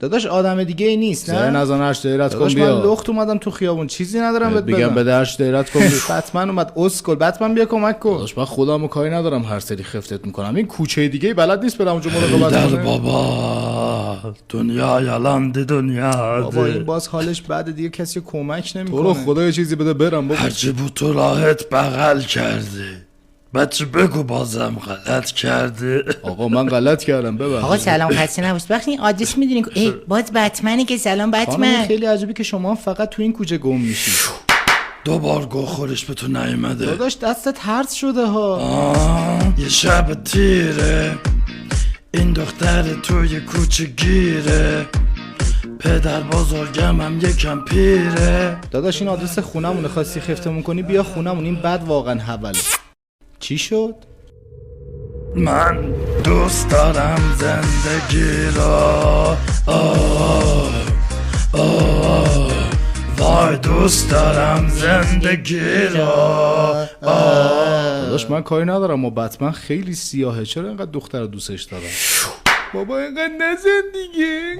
داداش آدم دیگه ای نیست نه؟ نزن 8 دقیقت کن داداش بیا. من لخت اومدم تو خیابون چیزی ندارم بهت بگم بدم. بده 8 دقیقت کن بیا. بتمن اومد اسکل بتمن بیا کمک کن. داداش من خودمو کاری ندارم هر سری خفتت میکنم. این کوچه دیگه بلد نیست برم اونجا مراقبت در کنه. بابا دنیا یالنده دنیا بابا این باز حالش بعد دیگه کسی کمک تو رو نمیکنه. خدا یه چیزی بده برم بابا. هرچی بود تو راحت بغل کردی بچه بگو بازم غلط کرده. آقا من غلط کردم ببخش. آقا سلام خسته نباشید. وقتی این آدرس میدونین ای باز بتمنه که سلام خانم بتمن. خیلی عجیبه که شما فقط تو این کوچه گم میشی. 2 بار گو خورش به تو نیومده. داداش دستت هرز شده ها. یه شب تیره این دختر توی کوچه گیره پدر بزرگم هم یکم پیره. داداش این آدرس خونمونه خواستی خفتمون کنی بیا خونمون این بد واقعا حوله. چی شد؟ من دوست دارم زندگی را وای دوست دارم زندگی را داداش من کاری ندارم و بتمن خیلی سیاهه چرا اینقدر دختر رو دوستش دارم. بابا اینقدر نزن دیگه.